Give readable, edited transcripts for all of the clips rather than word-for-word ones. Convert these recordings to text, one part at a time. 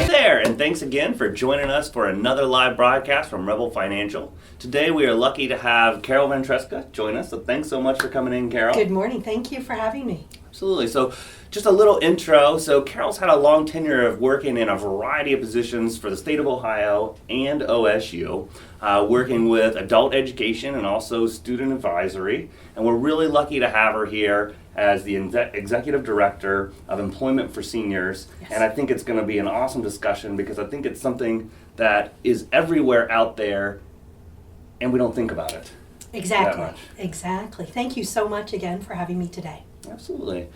Hey there, and thanks again for joining us for another live broadcast from Rebel Financial. Today we are lucky to have Carol Ventresca join us, so thanks so much for coming in, Carol. Good morning. Thank you for having me. Absolutely. So just a little intro. So Carol's had a long tenure of working in a variety of positions for the state of Ohio and OSU, working with adult education and also student advisory. And we're really lucky to have her here as the Executive Director of Employment for Seniors. Yes. And I think it's going to be an awesome discussion because I think it's something that is everywhere out there and we don't think about it. Exactly. Exactly. Thank you so much again for having me today. Absolutely.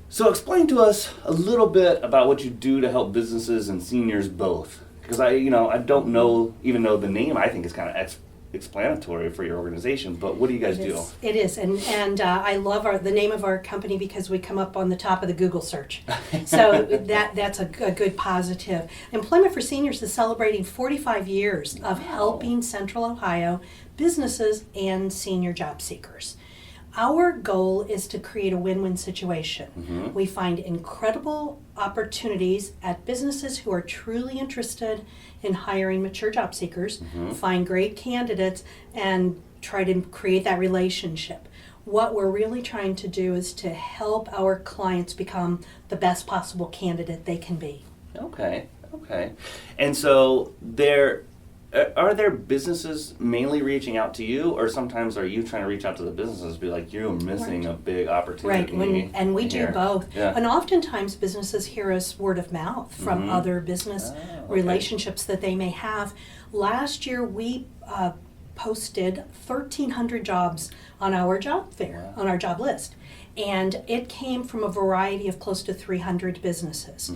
So explain to us a little bit about what you do to help businesses and seniors both. Because I don't know, even though the name I think is kind of explanatory for your organization, but what do you guys do? It is, and I love the name of our company because we come up on the top of the Google search. So that's a good positive. Employment for Seniors is celebrating 45 years of helping Central Ohio businesses and senior job seekers. Our goal is to create a win-win situation. Mm-hmm. We find incredible opportunities at businesses who are truly interested in hiring mature job seekers, find great candidates, and try to create that relationship. What we're really trying to do is to help our clients become the best possible candidate they can be. Okay. And so are there businesses mainly reaching out to you, or sometimes are you trying to reach out to the businesses, be like, you're missing a big opportunity? Right, and we do both. Yeah. And oftentimes businesses hear us word of mouth from other business relationships that they may have. Last year we posted 1,300 jobs on our job fair, on our job list. And it came from a variety of close to 300 businesses.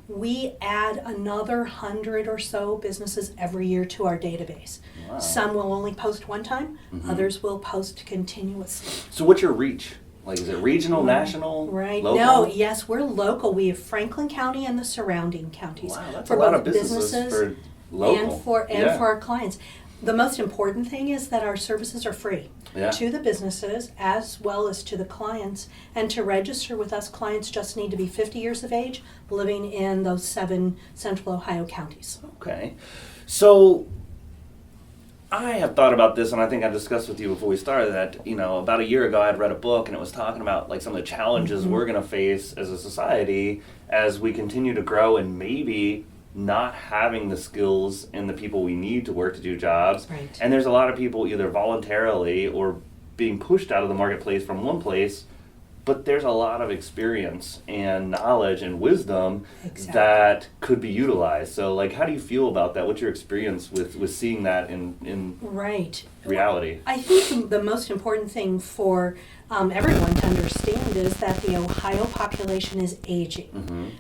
We add another 100 or so businesses every year to our database. Wow. Some will only post one time, others will post continuously. So what's your reach? Like, is it regional, national, Right. local? No, yes, we're local. We have Franklin County and the surrounding counties. Wow, that's for a lot both of businesses for local. and for our clients. The most important thing is that our services are free to the businesses as well as to the clients. And to register with us, clients just need to be 50 years of age, living in those 7 Central Ohio counties. Okay. So I have thought about this, and I think I discussed with you before we started that, about a year ago I had read a book and it was talking about like some of the challenges we're going to face as a society as we continue to grow and maybe not having the skills and the people we need to work to do jobs. Right. And there's a lot of people either voluntarily or being pushed out of the marketplace from one place, but there's a lot of experience and knowledge and wisdom that could be utilized. So like, how do you feel about that? What's your experience with seeing that in reality? I think the most important thing for everyone to understand is that the Ohio population is aging.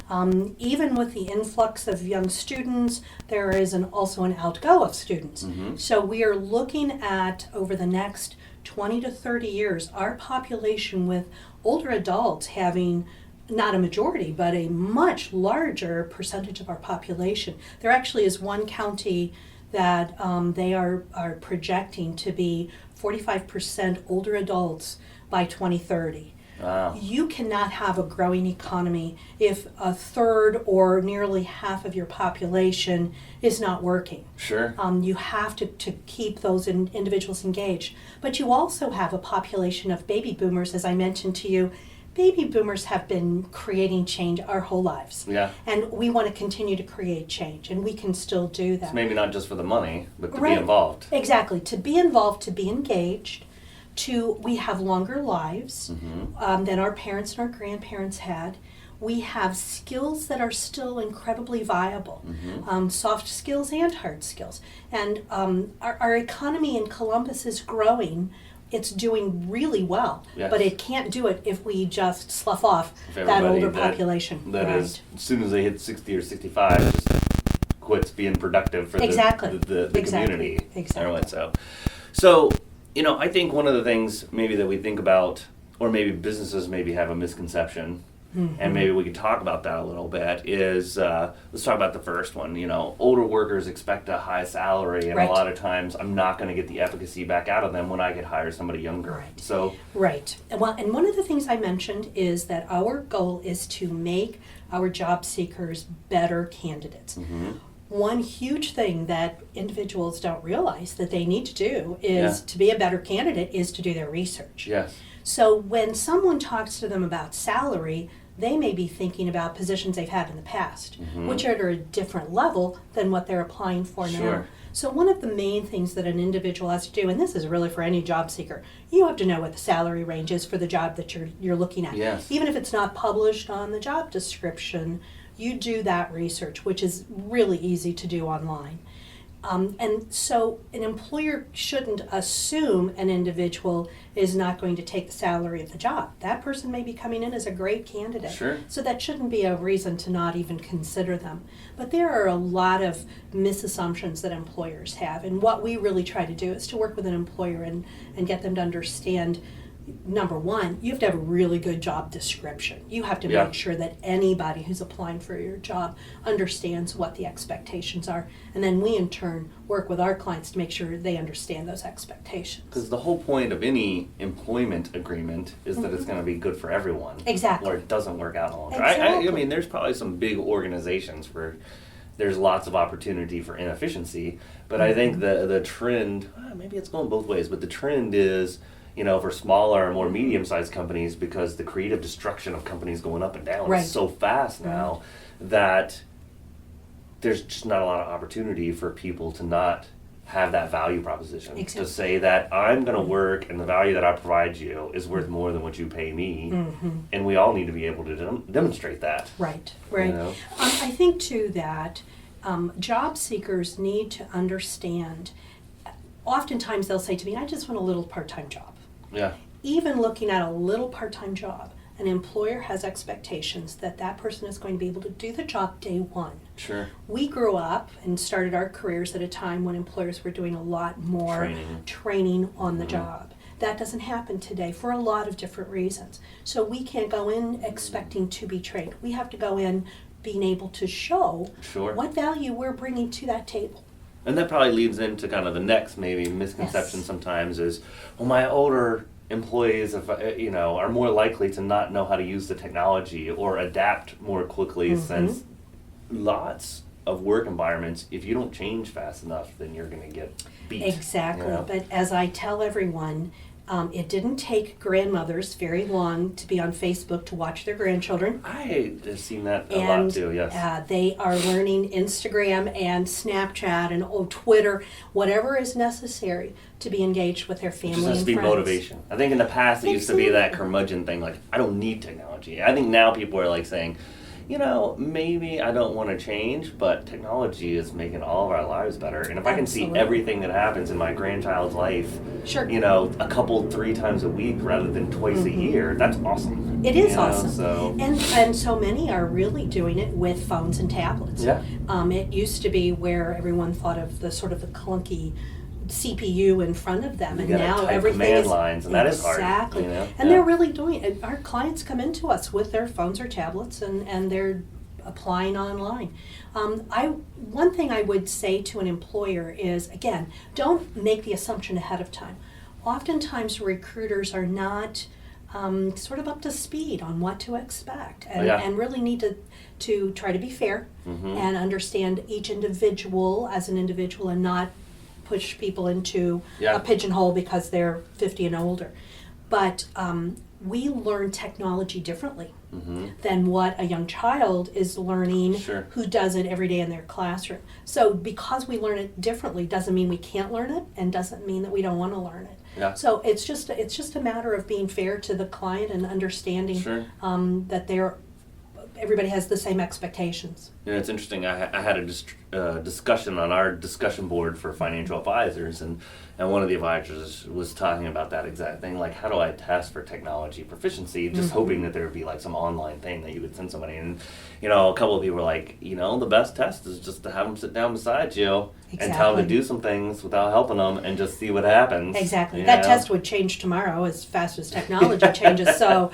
Even with the influx of young students, there is also an outgo of students. So we are looking at, over the next 20 to 30 years, our population with older adults having not a majority, but a much larger percentage of our population. There actually is one county that they are projecting to be 45% older adults by 2030. Wow. You cannot have a growing economy if a third or nearly half of your population is not working. Sure. You have to keep those individuals engaged. But you also have a population of baby boomers, as I mentioned to you. Baby boomers have been creating change our whole lives. Yeah. And we want to continue to create change, and we can still do that. It's maybe not just for the money, but to be involved. Exactly. To be involved, to be engaged. We have longer lives than our parents and our grandparents had. We have skills that are still incredibly viable, soft skills and hard skills. And our economy in Columbus is growing. It's doing really well, but it can't do it if we just slough off that older population. That is, as soon as they hit 60 or 65, just quits being productive for the community. Exactly. So, I think one of the things maybe that we think about, or maybe businesses maybe have a misconception, and maybe we could talk about that a little bit, is let's talk about the first one. Older workers expect a high salary, and a lot of times I'm not going to get the efficacy back out of them when I could hire somebody younger. Right. Well, and one of the things I mentioned is that our goal is to make our job seekers better candidates. One huge thing that individuals don't realize that they need to do is to be a better candidate is to do their research. Yes. So when someone talks to them about salary, they may be thinking about positions they've had in the past, which are at a different level than what they're applying for now. So one of the main things that an individual has to do, and this is really for any job seeker, you have to know what the salary range is for the job that you're looking at. Yes. Even if it's not published on the job description, you do that research, which is really easy to do online. And so an employer shouldn't assume an individual is not going to take the salary of the job. That person may be coming in as a great candidate. Sure. So that shouldn't be a reason to not even consider them. But there are a lot of misassumptions that employers have. And what we really try to do is to work with an employer and get them to understand, number one, you have to have a really good job description. You have to make sure that anybody who's applying for your job understands what the expectations are. And then we, in turn, work with our clients to make sure they understand those expectations. Because the whole point of any employment agreement is that it's going to be good for everyone. Exactly. Or it doesn't work out in the long term. Exactly. I mean, there's probably some big organizations where there's lots of opportunity for inefficiency. But I think the trend, maybe it's going both ways, but the trend is, for smaller and more medium-sized companies, because the creative destruction of companies going up and down is so fast now that there's just not a lot of opportunity for people to not have that value proposition. Exactly. To say that I'm going to work and the value that I provide you is worth more than what you pay me. And we all need to be able to demonstrate that. Right. I think, too, that job seekers need to understand, oftentimes they'll say to me, I just want a little part-time job. Yeah. Even looking at a little part-time job, an employer has expectations that that person is going to be able to do the job day one. Sure. We grew up and started our careers at a time when employers were doing a lot more training on the job. That doesn't happen today for a lot of different reasons. So we can't go in expecting to be trained. We have to go in being able to show what value we're bringing to that table. And that probably leads into kind of the next maybe misconception sometimes is, well, my older employees are more likely to not know how to use the technology or adapt more quickly, since lots of work environments, if you don't change fast enough, then you're going to get beat. Exactly. But as I tell everyone, it didn't take grandmothers very long to be on Facebook to watch their grandchildren. I have seen that a lot too, yes. They are learning Instagram and Snapchat and Twitter, whatever is necessary to be engaged with their family and friends. It just has to be motivation. I think in the past it used to be that curmudgeon thing, like, I don't need technology. I think now people are like saying, maybe I don't want to change, but technology is making all of our lives better. And if I can see everything that happens in my grandchild's life, a couple, 3 times a week rather than twice a year, that's awesome. It is awesome. And so many are really doing it with phones and tablets. Yeah. It used to be where everyone thought of the sort of the clunky CPU in front of them, and now everything command is lines, and that is hard. Exactly. And they're really doing it. Our clients come into us with their phones or tablets, and they're applying online. One thing I would say to an employer is, again, don't make the assumption ahead of time. Oftentimes recruiters are not sort of up to speed on what to expect, and really need to try to be fair and understand each individual as an individual, and not push people into a pigeonhole because they're 50 and older. But we learn technology differently than what a young child is learning who does it every day in their classroom. So because we learn it differently doesn't mean we can't learn it, and doesn't mean that we don't want to learn it. Yeah. So it's just a matter of being fair to the client and understanding that everybody has the same expectations. It's interesting. I had a discussion on our discussion board for financial advisors, and one of the advisors was talking about that exact thing, like, how do I test for technology proficiency, just hoping that there would be like some online thing that you would send somebody. And a couple of people were like, the best test is just to have them sit down beside you and tell them to do some things without helping them, and just see what happens. Exactly. That test would change tomorrow as fast as technology changes. So,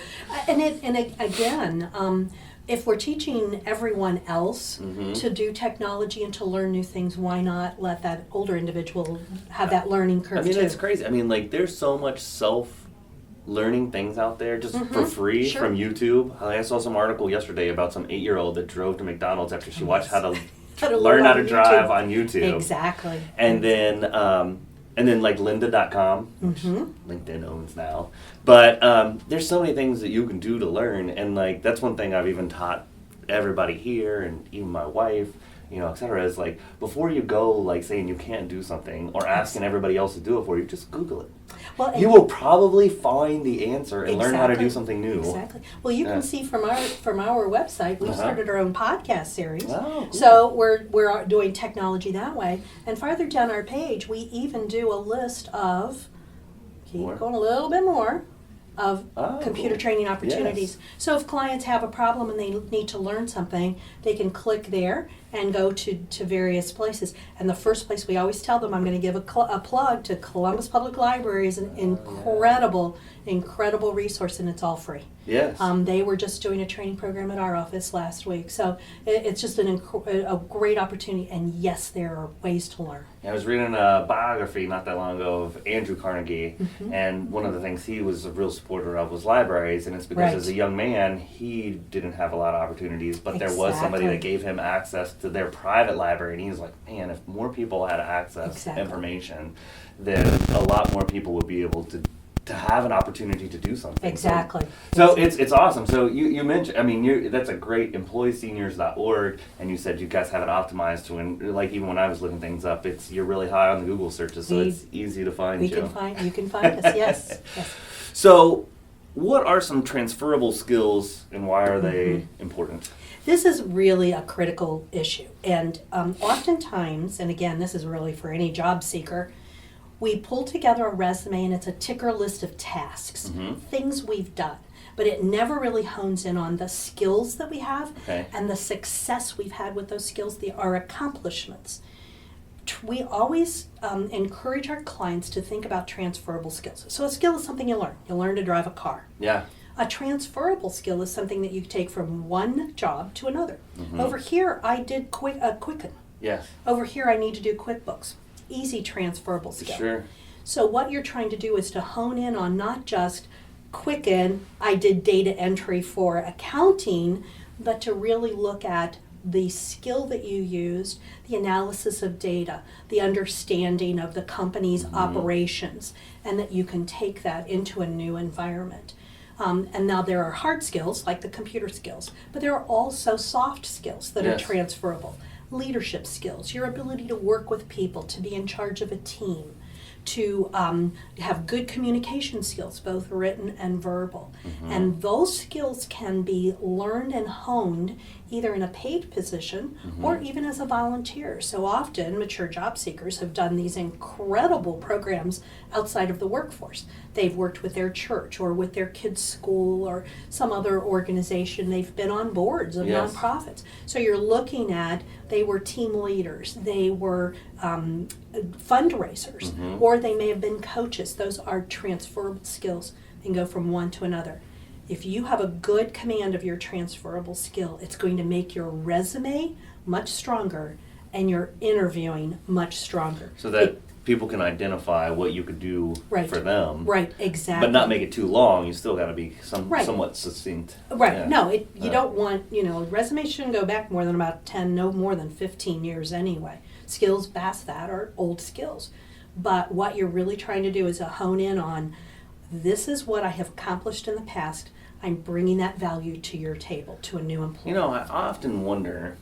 again, if we're teaching everyone else to do technology and to learn new things, why not let that older individual have that learning curve too? It's crazy. There's so much learning things out there just Mm-hmm. for free Sure. from YouTube. I saw some article yesterday about some 8-year-old that drove to McDonald's after she watched how to How to learn learn how on to drive YouTube. on YouTube. Exactly. And then like lynda.com, which Mm-hmm. LinkedIn owns now. But there's so many things that you can do to learn, and like that's one thing I've even taught everybody here, and even my wife, et cetera, is like before you go like saying you can't do something or asking everybody else to do it for you, just Google it. Well, and You will probably find the answer and learn how to do Exactly. something new. Exactly. Well, you Yeah. can see from our website, we've Uh-huh. started our own podcast series. Oh, cool. So we're doing technology that way. And farther down our page, we even do a list of, keep More? going a little bit more, of Oh, computer cool. training opportunities. So if clients have a problem and they need to learn something, they can click there and go to various places. And the first place we always tell them, I'm going to give a plug to Columbus Public Library, is an incredible resource, and it's all free. Yes. They were just doing a training program at our office last week. So it's just a great opportunity, and yes, there are ways to learn. I was reading a biography not that long ago of Andrew Carnegie, Mm-hmm. and one of the things he was a real supporter of was libraries, and it's because Right. as a young man, he didn't have a lot of opportunities, but there was somebody Exactly. that gave him access to their private library, and he was like, man, if more people had access Exactly. to information, then a lot more people would be able to have an opportunity to do something. Exactly. So it's awesome. So you mentioned, I mean, that's a great employeeseniors.org, and you said you guys have it optimized to when, like even when I was looking things up, you're really high on the Google searches, so it's easy to find You you. can find us, yes. So what are some transferable skills, and why are they Mm-hmm. important? This is really a critical issue. And oftentimes, and again, this is really for any job seeker, we pull together a resume and it's a ticker list of tasks, things we've done. But it never really hones in on the skills that we have Okay. and the success we've had with those skills, our accomplishments. We always encourage our clients to think about transferable skills. So a skill is something you learn. You learn to drive a car. Yeah. A transferable skill is something that you take from one job to another. Over here, I did Quicken. Yes. Over here, I need to do QuickBooks. Easy transferable skill. Sure. So what you're trying to do is to hone in on not just Quicken, I did data entry for accounting, but to really look at the skill that you used, the analysis of data, the understanding of the company's operations, and that you can take that into a new environment. And now there are hard skills, like the computer skills, but there are also soft skills that are Yes. transferable. Leadership skills, your ability to work with people, to be in charge of a team, to have good communication skills, both written and verbal. And those skills can be learned and honed either in a paid position or even as a volunteer. So often, mature job seekers have done these incredible programs outside of the workforce. They've worked with their church or with their kids' school or some other organization. They've been on boards of Yes. nonprofits. So you're looking at, they were team leaders, they were fundraisers, or they may have been coaches. Those are transferable skills and go from one to another. If you have a good command of your transferable skill, it's going to make your resume much stronger and your interviewing much stronger. So that people can identify what you could do Right. for them. Right, exactly. But not make it too long. You still got to be Right. somewhat succinct. Right. Yeah. No, you Yeah. don't want, resume shouldn't go back more than about 10, no more than 15 years anyway. Skills past that are old skills. But what you're really trying to do is to hone in on, this is what I have accomplished in the past. I'm bringing that value to your table, to a new employee. I often wonder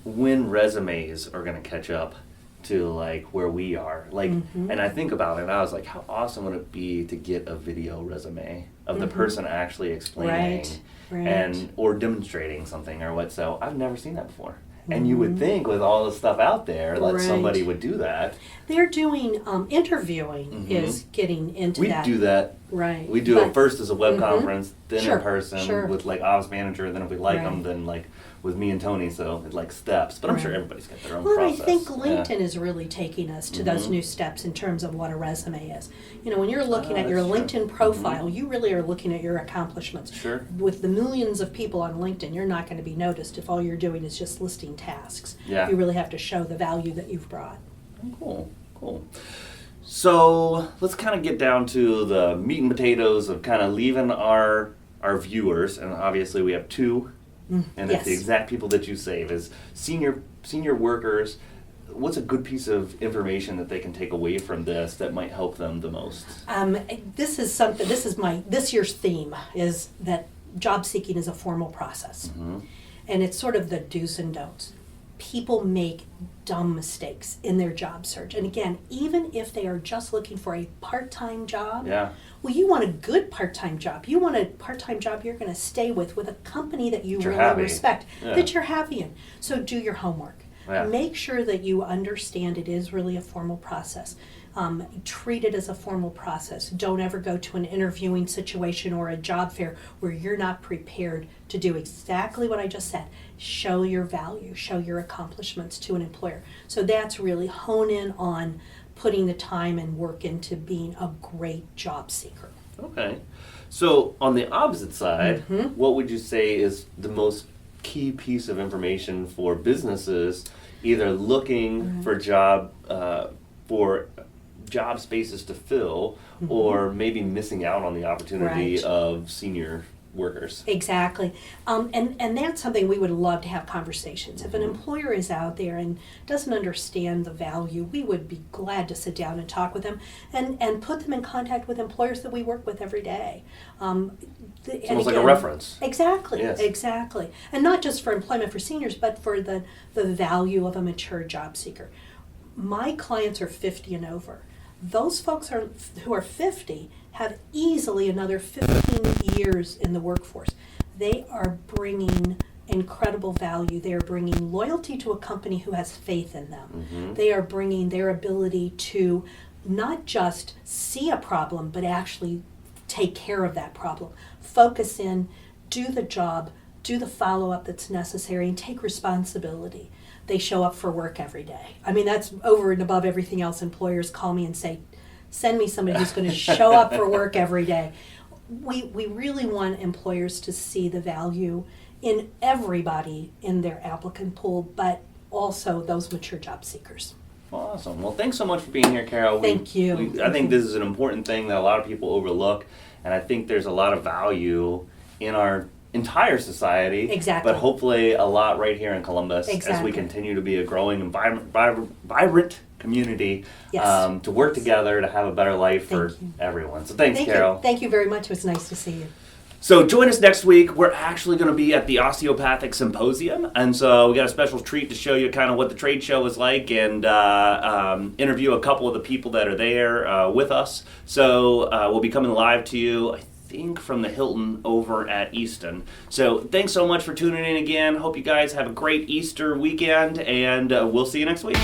when resumes are going to catch up to like where we are. Like, and I think about it, and I was like, how awesome would it be to get a video resume of the person actually explaining Right. and or demonstrating something or what? So I've never seen that before. And you would think with all the stuff out there, that Right. somebody would do that. They're doing, interviewing is getting into We that. do that. Right. We do But- it first as a web conference, then Sure, in person sure. with like office manager, and then if we like them, Right. then like with me and Tony. So it like steps. But I'm sure Right. everybody's got their own Well, process. I think Yeah. LinkedIn is really taking us to those new steps in terms of what a resume is. When you're looking at your that's true. LinkedIn profile, you really are looking at your accomplishments. Sure. With the millions of people on LinkedIn, you're not going to be noticed if all you're doing is just listing tasks. Yeah. You really have to show the value that you've brought. Cool. So let's kind of get down to the meat and potatoes of kind of leaving our viewers, and obviously we have two, and it's the exact people that you save is senior workers. What's a good piece of information that they can take away from this that might help them the most? This year's theme is that job seeking is a formal process. And it's sort of the do's and don'ts. People make dumb mistakes in their job search. And again, even if they are just looking for a part-time job, well, you want a good part-time job. You want a part-time job you're going to stay with a company that you really respect, that you're happy in. So do your homework. Make sure that you understand it is really a formal process. Treat it as a formal process. Don't ever go to an interviewing situation or a job fair where you're not prepared to do exactly what I just said. Show your value, show your accomplishments to an employer. So that's really hone in on putting the time and work into being a great job seeker. Okay. So on the opposite side, what would you say is the most key piece of information for businesses either looking for job spaces to fill, or maybe missing out on the opportunity of senior workers? Exactly. And that's something we would love to have conversations. If an employer is out there and doesn't understand the value, we would be glad to sit down and talk with them and put them in contact with employers that we work with every day. It's almost like a reference. Exactly, yes. Exactly. And not just for employment for seniors, but for the value of a mature job seeker. My clients are 50 and over. Those folks who are 50 have easily another 15 years in the workforce. They are bringing incredible value. They are bringing loyalty to a company who has faith in them. They are bringing their ability to not just see a problem, but actually take care of that problem. Focus in, do the job, do the follow-up that's necessary, and take responsibility. They show up for work every day. I mean, that's over and above everything else. Employers call me and say, send me somebody who's going to show up for work every day. We really want employers to see the value in everybody in their applicant pool, but also those mature job seekers. Awesome. Well, thanks so much for being here, Carol. Thank you. I think this is an important thing that a lot of people overlook, and I think there's a lot of value in our entire society, Exactly. but hopefully a lot right here in Columbus as we continue to be a growing and vibrant community to work together to have a better life for everyone. So thanks, Carol. Thank you very much. It was nice to see you. So join us next week. We're actually going to be at the Osteopathic Symposium, and so we got a special treat to show you kind of what the trade show is like and interview a couple of the people that are there with us. So we'll be coming live to you, I think, from the Hilton over at Easton. So thanks so much for tuning in again. Hope you guys have a great Easter weekend, and we'll see you next week.